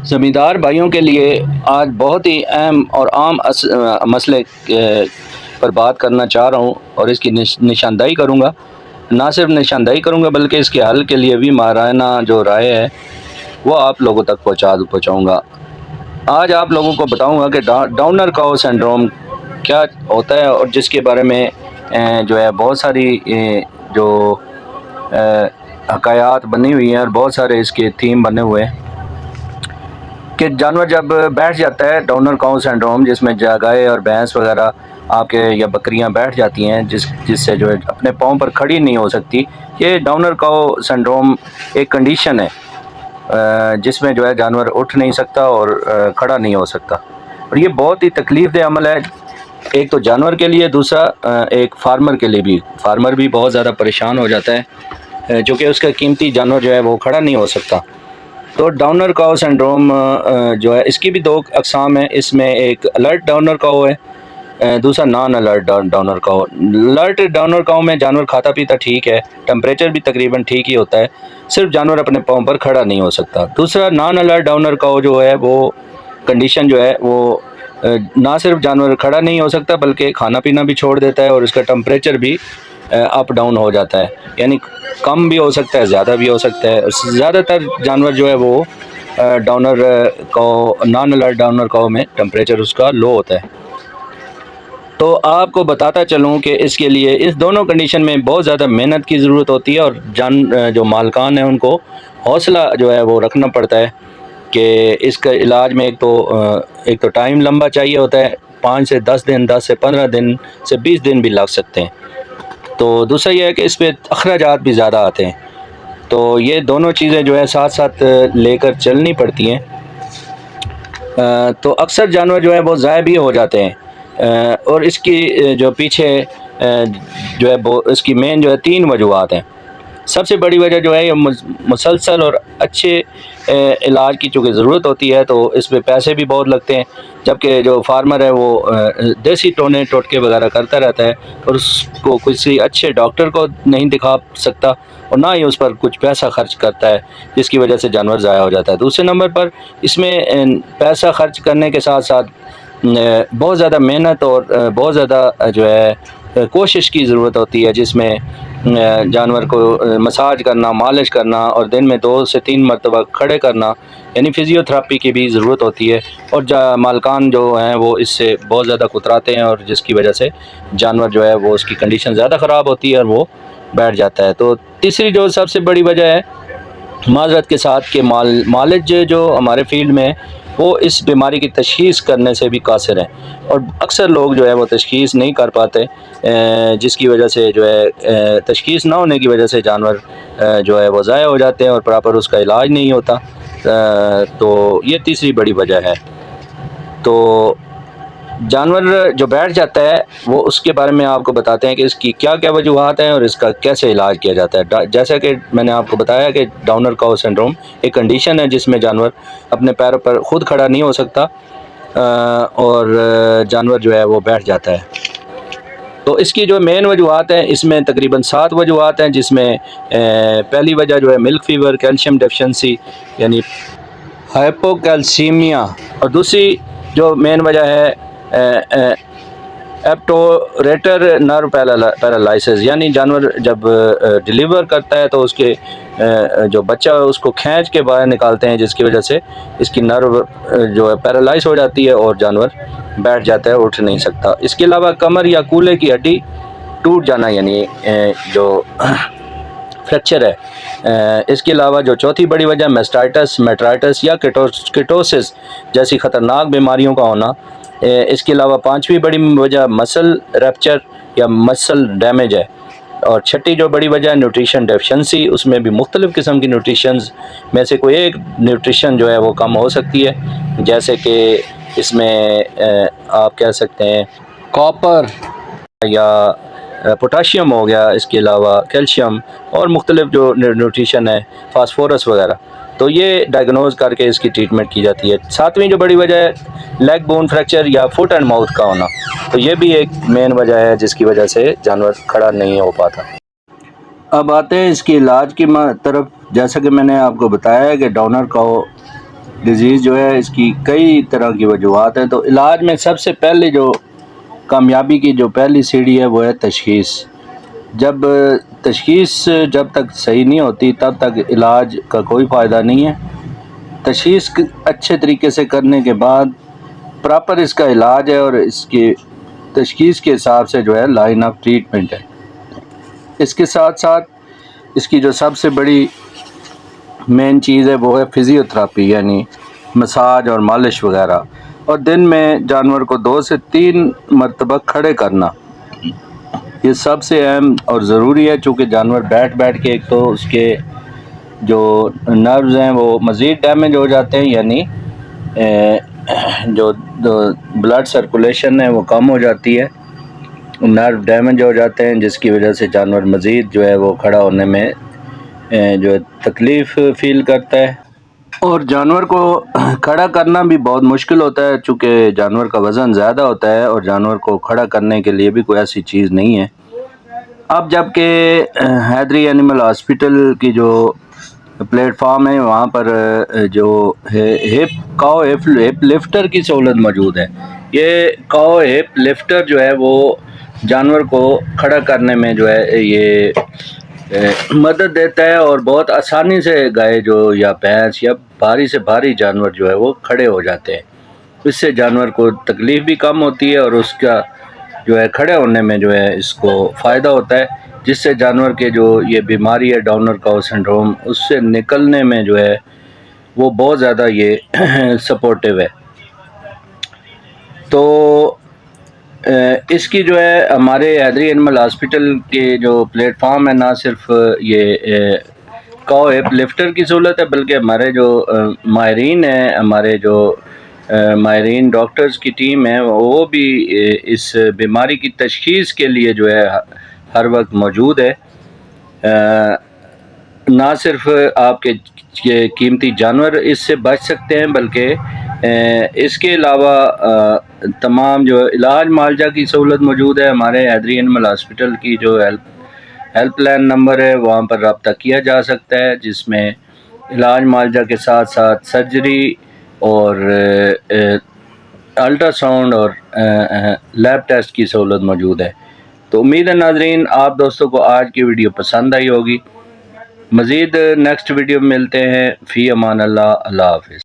زمیندار بھائیوں کے لیے آج بہت ہی اہم اور عام مسئلے پر بات کرنا چاہ رہا ہوں اور اس کی نشاندہی کروں گا۔ نہ صرف نشاندہی کروں گا بلکہ اس کے حل کے لیے بھی ماہرانہ جو رائے ہے وہ آپ لوگوں تک پہنچاؤں گا۔ آج آپ لوگوں کو بتاؤں گا کہ ڈاؤنر کاؤ سنڈروم کیا ہوتا ہے، اور جس کے بارے میں جو ہے بہت ساری جو حکایات بنی ہوئی ہیں اور بہت سارے اس کے تھیم بنے ہوئے ہیں کہ جانور جب بیٹھ جاتا ہے ڈاؤنر کاؤ سنڈروم، جس میں گائے اور بھینس وغیرہ آپ کے یا بکریاں بیٹھ جاتی ہیں جس سے جو ہے اپنے پاؤں پر کھڑی نہیں ہو سکتی۔ یہ ڈاؤنر کاؤ سنڈروم ایک کنڈیشن ہے جس میں جو ہے جانور اٹھ نہیں سکتا اور کھڑا نہیں ہو سکتا، اور یہ بہت ہی تکلیف دہ عمل ہے، ایک تو جانور کے لیے، دوسرا ایک فارمر کے لیے بھی۔ فارمر بھی بہت زیادہ پریشان ہو جاتا ہے چونکہ اس کا قیمتی جانور جو ہے وہ کھڑا نہیں ہو سکتا۔ تو ڈاؤنر کاؤ سنڈروم جو ہے اس کی بھی دو اقسام ہیں۔ اس میں ایک الرٹ ڈاؤنر کاؤ ہے، دوسرا نان الرٹ ڈاؤنر کاؤ۔ الرٹ ڈاؤنر کاؤ میں جانور کھاتا پیتا ٹھیک ہے، ٹمپریچر بھی تقریباً ٹھیک ہی ہوتا ہے، صرف جانور اپنے پاؤں پر کھڑا نہیں ہو سکتا۔ دوسرا نان الرٹ ڈاؤنر کاؤ جو ہے وہ کنڈیشن جو ہے وہ نہ صرف جانور کھڑا نہیں ہو سکتا بلکہ کھانا پینا بھی چھوڑ دیتا ہے، اور اس کا ٹمپریچر بھی اپ ڈاؤن ہو جاتا ہے، یعنی کم بھی ہو سکتا ہے، زیادہ بھی ہو سکتا ہے۔ زیادہ تر جانور جو ہے وہ ڈاؤنر کاؤ، نان الرٹ ڈاؤنر کاؤ میں ٹمپریچر اس کا لو ہوتا ہے۔ تو آپ کو بتاتا چلوں کہ اس کے لیے اس دونوں کنڈیشن میں بہت زیادہ محنت کی ضرورت ہوتی ہے، اور جو مالکان ہیں ان کو حوصلہ جو ہے وہ رکھنا پڑتا ہے کہ اس کا علاج میں ایک تو ٹائم لمبا چاہیے ہوتا ہے، 5 سے 10 دن، 10 سے 15 دن سے 20 دن بھی لگ سکتے ہیں۔ تو دوسرا یہ ہے کہ اس پہ اخراجات بھی زیادہ آتے ہیں، تو یہ دونوں چیزیں جو ہے ساتھ ساتھ لے کر چلنی پڑتی ہیں۔ تو اکثر جانور جو ہے وہ ضائع بھی ہو جاتے ہیں، اور اس کی جو پیچھے جو ہے اس کی مین جو ہے 3 وجوہات ہیں۔ سب سے بڑی وجہ جو ہے یہ مسلسل اور اچھے علاج کی چونکہ ضرورت ہوتی ہے، تو اس پہ پیسے بھی بہت لگتے ہیں، جبکہ جو فارمر ہے وہ دیسی ٹوٹکے وغیرہ کرتا رہتا ہے، اور اس کو کسی اچھے ڈاکٹر کو نہیں دکھا سکتا، اور نہ ہی اس پر کچھ پیسہ خرچ کرتا ہے، جس کی وجہ سے جانور ضائع ہو جاتا ہے۔ دوسرے نمبر پر اس میں پیسہ خرچ کرنے کے ساتھ ساتھ بہت زیادہ محنت اور بہت زیادہ جو ہے کوشش کی ضرورت ہوتی ہے، جس میں جانور کو مساج کرنا، مالش کرنا، اور دن میں 2 سے 3 مرتبہ کھڑے کرنا، یعنی فزیو تھراپی کی بھی ضرورت ہوتی ہے، اور مالکان جو ہیں وہ اس سے بہت زیادہ کتراتے ہیں، اور جس کی وجہ سے جانور جو ہے وہ اس کی کنڈیشن زیادہ خراب ہوتی ہے اور وہ بیٹھ جاتا ہے۔ تو تیسری جو سب سے بڑی وجہ ہے معذرت کے ساتھ کہ مالج جو ہمارے فیلڈ میں وہ اس بیماری کی تشخیص کرنے سے بھی قاصر ہیں، اور اکثر لوگ جو ہے وہ تشخیص نہیں کر پاتے، جس کی وجہ سے جو ہے تشخیص نہ ہونے کی وجہ سے جانور جو ہے وہ ضائع ہو جاتے ہیں اور پراپر اس کا علاج نہیں ہوتا۔ تو یہ تیسری بڑی وجہ ہے۔ تو جانور جو بیٹھ جاتا ہے وہ اس کے بارے میں آپ کو بتاتے ہیں کہ اس کی کیا کیا وجوہات ہیں اور اس کا کیسے علاج کیا جاتا ہے۔ جیسا کہ میں نے آپ کو بتایا کہ ڈاؤنر کاؤ سنڈروم ایک کنڈیشن ہے جس میں جانور اپنے پیروں پر خود کھڑا نہیں ہو سکتا، اور جانور جو ہے وہ بیٹھ جاتا ہے۔ تو اس کی جو مین وجوہات ہیں، اس میں تقریباً 7 وجوہات ہیں، جس میں پہلی وجہ جو ہے ملک فیور، کیلشیم ڈیفیشنسی یعنی ہائپوکیلسیمیا، اور دوسری جو مین وجہ ہے ایپٹوریٹر نرو پیرالائسس، یعنی جانور جب ڈیلیور کرتا ہے تو اس کے جو بچہ ہے اس کو کھینچ کے باہر نکالتے ہیں، جس کی وجہ سے اس کی نرو جو ہے پیرالائز ہو جاتی ہے اور جانور بیٹھ جاتا ہے، اٹھ نہیں سکتا۔ اس کے علاوہ کمر یا کولے کی ہڈی ٹوٹ جانا، یعنی جو فریکچر ہے۔ اس کے علاوہ جو چوتھی بڑی وجہ میسٹائٹس، میٹرائٹس یا کیٹوسس جیسی خطرناک بیماریوں کا ہونا۔ اس کے علاوہ 5ویں بڑی وجہ مسل ریپچر یا مسل ڈیمیج ہے، اور 6ٹھی جو بڑی وجہ ہے نیوٹریشن ڈیفیشنسی، اس میں بھی مختلف قسم کی نیوٹریشنز میں سے کوئی ایک نیوٹریشن جو ہے وہ کم ہو سکتی ہے، جیسے کہ اس میں آپ کہہ سکتے ہیں کاپر یا پوٹاشیم ہو گیا، اس کے علاوہ کیلشیم اور مختلف جو نیوٹریشن ہے، فاسفورس وغیرہ، تو یہ ڈائگنوز کر کے اس کی ٹریٹمنٹ کی جاتی ہے۔ 7ویں جو بڑی وجہ ہے لیگ بون فریکچر یا فٹ اینڈ ماؤتھ کا ہونا، تو یہ بھی ایک مین وجہ ہے جس کی وجہ سے جانور کھڑا نہیں ہو پاتا۔ اب آتے ہیں اس کے علاج کی طرف۔ جیسا کہ میں نے آپ کو بتایا ہے کہ ڈاؤنر کاؤ ڈیزیز جو ہے اس کی کئی طرح کی وجوہات ہیں. تو علاج میں سب سے پہلے جو کامیابی کی جو پہلی سیڑھی ہے وہ ہے تشخیص. تشخیص جب تک صحیح نہیں ہوتی تب تک علاج کا کوئی فائدہ نہیں ہے. تشخیص اچھے طریقے سے کرنے کے بعد پراپر اس کا علاج ہے اور اس کی تشخیص کے حساب سے جو ہے لائن آف ٹریٹمنٹ ہے. اس کے ساتھ ساتھ اس کی جو سب سے بڑی مین چیز ہے وہ ہے فزیوتھراپی یعنی مساج اور مالش وغیرہ، اور دن میں جانور کو 2 سے 3 مرتبہ کھڑے کرنا. یہ سب سے اہم اور ضروری ہے چونکہ جانور بیٹھ کے ایک تو اس کے جو نروز ہیں وہ مزید ڈیمیج ہو جاتے ہیں، یعنی جو بلڈ سرکولیشن ہے وہ کم ہو جاتی ہے، نرو ڈیمیج ہو جاتے ہیں، جس کی وجہ سے جانور مزید جو ہے وہ کھڑا ہونے میں جو ہے تکلیف فیل کرتا ہے. اور جانور کو کھڑا کرنا بھی بہت مشکل ہوتا ہے چونکہ جانور کا وزن زیادہ ہوتا ہے اور جانور کو کھڑا کرنے کے لیے بھی کوئی ایسی چیز نہیں ہے. اب جب کہ حیدری اینیمل ہاسپٹل کی جو پلیٹ فارم ہے وہاں پر جو کاؤ ہپ لفٹر کی سہولت موجود ہے. یہ کاؤ ہپ لفٹر جو ہے وہ جانور کو کھڑا کرنے میں جو ہے یہ مدد دیتا ہے اور بہت آسانی سے گائے جو یا بھینس یا بھاری سے بھاری جانور جو ہے وہ کھڑے ہو جاتے ہیں. اس سے جانور کو تکلیف بھی کم ہوتی ہے اور اس کا جو ہے کھڑے ہونے میں جو ہے اس کو فائدہ ہوتا ہے، جس سے جانور کے جو یہ بیماری ہے ڈاؤنر کاؤ سنڈروم اس سے نکلنے میں جو ہے وہ بہت زیادہ یہ سپورٹیو ہے. تو اس کی جو ہے ہمارے حیدری اینیمل ہاسپٹل کے جو پلیٹ فارم ہے نہ صرف یہ کاؤ ہپ لفٹر کی سہولت ہے بلکہ ہمارے جو ماہرین ہیں، ہمارے جو ماہرین ڈاکٹرز کی ٹیم ہے وہ بھی اس بیماری کی تشخیص کے لیے جو ہے ہر وقت موجود ہے. نہ صرف آپ کے قیمتی جانور اس سے بچ سکتے ہیں بلکہ اس کے علاوہ تمام جو علاج معالجہ کی سہولت موجود ہے. ہمارے حیدری اینیمل ہاسپٹل کی جو ہیلپ لائن نمبر ہے وہاں پر رابطہ کیا جا سکتا ہے، جس میں علاج معالجہ کے ساتھ ساتھ سرجری اور الٹرا ساؤنڈ اور لیب ٹیسٹ کی سہولت موجود ہے. تو امید ہے ناظرین آپ دوستوں کو آج کی ویڈیو پسند آئی ہوگی. مزید نیکسٹ ویڈیو میں ملتے ہیں. فی امان اللہ. اللہ حافظ.